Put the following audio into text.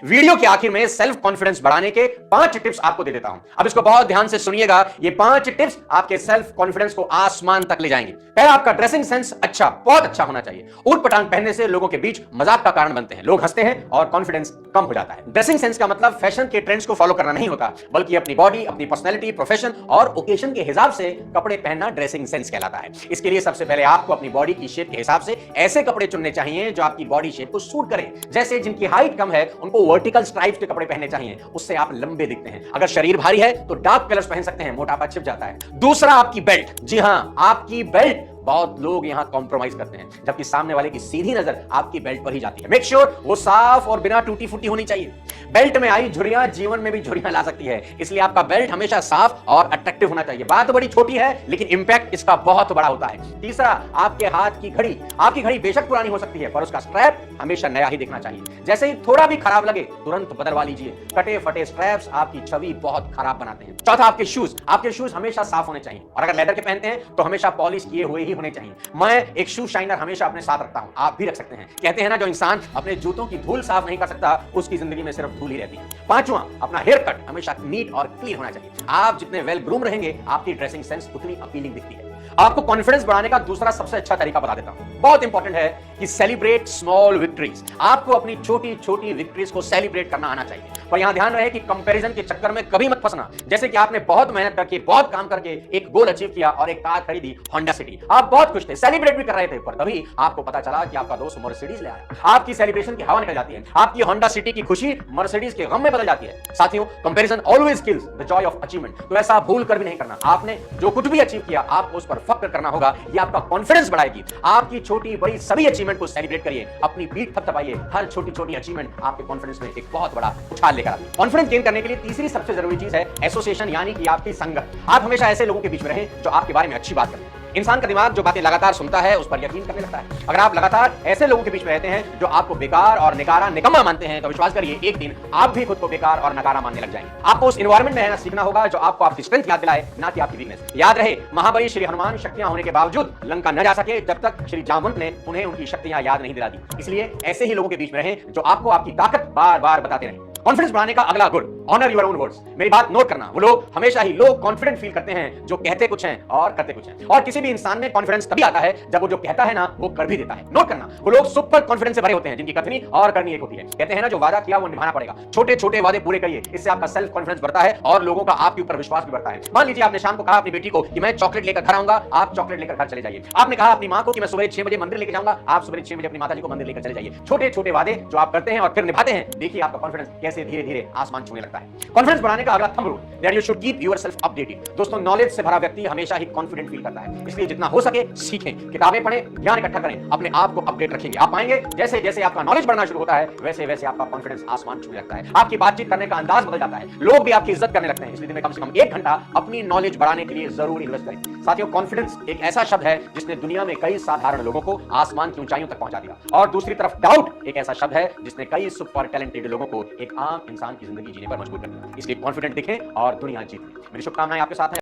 Video के आखिर में सेल्फ कॉन्फिडेंस बढ़ाने के 5 टिप्स आपको दे देता हूं। अब इसको बहुत ध्यान से सुनिएगा। ये 5 टिप्स आपके सेल्फ कॉन्फिडेंस को आसमान तक ले जाएंगे। पहला, आपका ड्रेसिंग सेंस अच्छा, बहुत अच्छा होना चाहिए। ऊट पटांग पहनने से लोगों के बीच मजाक का कारण बनते हैं, लोग हंसते हैं और कॉन्फिडेंस कम हो जाता है। ड्रेसिंग सेंस का मतलब फैशन के ट्रेंड्स को फॉलो करना नहीं होता, बल्कि अपनी बॉडी, अपनी पर्सनैलिटी, प्रोफेशन और ओकेजन के हिसाब से कपड़े पहनना ड्रेसिंग सेंस कहलाता है। इसके लिए सबसे पहले आपको अपनी बॉडी की शेप के हिसाब से ऐसे कपड़े चुनने चाहिए जो आपकी बॉडी शेप को सूट करें। जैसे जिनकी हाइट कम है उनको वर्टिकल स्ट्राइप्स के कपड़े पहनने चाहिए, उससे आप लंबे दिखते हैं। अगर शरीर भारी है तो डार्क कलर्स पहन सकते हैं, मोटापा छिप जाता है। दूसरा, आपकी बेल्ट। जी हां, आपकी बेल्ट। बहुत लोग यहां कॉम्प्रोमाइज करते हैं, जबकि सामने वाले की सीधी नजर आपकी बेल्ट पर ही जाती है। मेक श्योर वो साफ और बिना टूटी फूटी होनी चाहिए। बेल्ट में आई झुर्रियां जीवन में भी झुर्रियां ला सकती है, इसलिए आपका बेल्ट हमेशा साफ और अट्रैक्टिव होना चाहिए। बात बड़ी छोटी है लेकिन इंपैक्ट इसका बहुत बड़ा होता है। तीसरा, आपके हाथ की घड़ी। आपकी घड़ी बेशक पुरानी हो सकती है पर उसका स्ट्रैप हमेशा नया ही दिखना चाहिए। जैसे ही थोड़ा भी खराब लगे तुरंत बदलवा लीजिए। कटे फटे स्ट्रैप्स आपकी छवि बहुत खराब बनाते हैं। चौथा, आपके शूज। आपके शूज हमेशा साफ होने चाहिए और अगर लेदर के पहनते हैं तो हमेशा पॉलिश किए हुए ही होने चाहिए। मैं एक शू शाइनर हमेशा अपने साथ रखता हूं, आप भी रख सकते हैं। कहते हैं ना, जो इंसान अपने जूतों की धूल साफ नहीं कर सकता उसकी जिंदगी में सिर्फ धूल ही रहती है। पांचवा, अपना हेयर कट हमेशा नीट और क्लीन होना चाहिए। आप जितने वेल ग्रूम रहेंगे आपकी ड्रेसिंग सेंस उतनी अपीलिंग दिखती है। आपको कॉन्फिडेंस बढ़ाने का दूसरा सबसे अच्छा तरीका बता देता हूं, बहुत इंपॉर्टेंट है कि सेलिब्रेट स्मॉल विक्ट्रीज। आपको अपनी छोटी छोटी विक्ट्रीज को सेलिब्रेट करना आना चाहिए, पर यहां ध्यान रहे कि कंपैरिजन के चक्कर में कभी मत फंसना। जैसे कि आपने बहुत मेहनत करके, बहुत काम करके एक गोल अचीव किया और एक कार खरीदी, होंडा सिटी। आप बहुत खुश थे, सेलिब्रेट भी कर रहे थे, पर तभी आपको पता चला कि आपका दोस्त मर्सिडीज ले आया। आपकी सेलिब्रेशन की हवा निकल जाती है, आपकी होंडा सिटी की खुशी मर्सिडीज के गम में बदल जाती है। साथियों, comparison always kills the Joy of achievement. तो ऐसा भूल कर भी नहीं करना। आपने जो कुछ भी अचीव किया आपको उस पर फख्र करना होगा, ये आपका कॉन्फिडेंस बढ़ाएगी। आपकी छोटी बड़ी सभी अचीवमेंट को सेलिब्रेट करिए, अपनी पीठ थपथपाइए। हर छोटी छोटी अचीवमेंट आपके कॉन्फिडेंस में एक बहुत बड़ा उछाल लेकर आती है। कॉन्फिडेंस गेन करने के लिए तीसरी सबसे जरूरी चीज है एसोसिएशन, यानी कि आपकी संगत। आप हमेशा ऐसे लोगों के बीच में रहें जो आपके बारे में अच्छी बात करें। इंसान का दिमाग जो बातें लगातार सुनता है उस पर यकीन करने लगता है। अगर आप लगातार ऐसे लोगों के बीच में रहते हैं जो आपको बेकार और निकारा निकम्मा मानते हैं तो विश्वास करिए एक दिन आप भी खुद को बेकार और नकारा मानने लग जाएंगे। आपको उस एनवायरनमेंट में रहना सीखना होगा जो आपको आपकी स्ट्रेंथ याद दिलाए, ना कि आपकी वीकनेस। याद रहे, महाबली श्री हनुमान शक्तियां होने के बावजूद लंका न जा सके जब तक श्री जामवंत ने उन्हें उनकी शक्तियां याद नहीं दिला दी। इसलिए ऐसे ही लोगों के बीच में रहें जो आपको आपकी ताकत बार बार बताते रहें। कॉन्फिडेंस बढ़ाने का अगला गुण, ऑनर योर ओन वर्ड्स। मेरी बात नोट करना, वो लोग हमेशा ही लो कॉन्फिडेंट फील करते हैं जो कहते कुछ हैं और करते कुछ हैं। और किसी भी इंसान में कॉन्फिडेंस तभी आता है जब वो जो कहता है ना वो कर भी देता है। नोट करना, वो लोग सुपर कॉन्फिडेंस से भरे होते हैं जिनकी कथनी और करनी एक होती है। कहते हैं ना, जो वादा किया वो निभाना पड़ेगा। छोटे छोटे वादे पूरे करिए, इससे आपका सेल्फ कॉन्फिडेंस बढ़ता है और लोगों का आपके ऊपर विश्वास भी बढ़ता है। मान लीजिए आपने शाम को कहा अपनी बेटी को कि मैं चॉकलेट लेकर घर आऊंगा, आप चॉकलेट लेकर घर चले जाइए। आपने कहा अपनी मां को कि मैं सुबह 6 बजे मंदिर लेकर जाऊंगा, आप सुबह 6 बजे अपनी माता जी को मंदिर लेकर चले जाइए। छोटे छोटे वादे जो आप करते हैं और फिर निभाते हैं, देखिए आपका कॉन्फिडेंस कैसे धीरे धीरे आसमान छूने लगता है। कॉन्फिडेंस बढ़ाने का अगला thumb rule, that you should keep yourself updated. दोस्तों, नॉलेज से भरा व्यक्ति हमेशा ही कॉन्फिडेंट फील करता है, इसलिए जितना हो सके सीखें, किताबें पढ़ें, ज्ञान इकट्ठा करें, अपने आप को अपडेट रखेंगे। आप पाएंगे जैसे जैसे आपका नॉलेज बढ़ना शुरू होता है वैसे वैसे आपका कॉन्फिडेंस आसमान छूने लगता है। आपकी बातचीत करने का अंदाज बदल जाता है, लोग भी आपकी इज्जत करने लगते हैं। इसलिए दिन में कम से कम 1 घंटा अपनी नॉलेज बढ़ाने के लिए जरूर इन्वेस्ट करें। साथियों, कॉन्फिडेंस एक ऐसा शब्द है जिसने दुनिया में कई साधारण लोगों को आसमान की ऊंचाइयों तक पहुंचा दिया, और दूसरी तरफ डाउट एक ऐसा शब्द है जिसने कई सुपर टैलेंटेड लोगों को एक आम इंसान की जिंदगी जीने पर मजबूर कर दिया। इसलिए कॉन्फिडेंट दिखें और दुनिया जीतें। मेरी शुभकामनाएं आपके साथ हैं।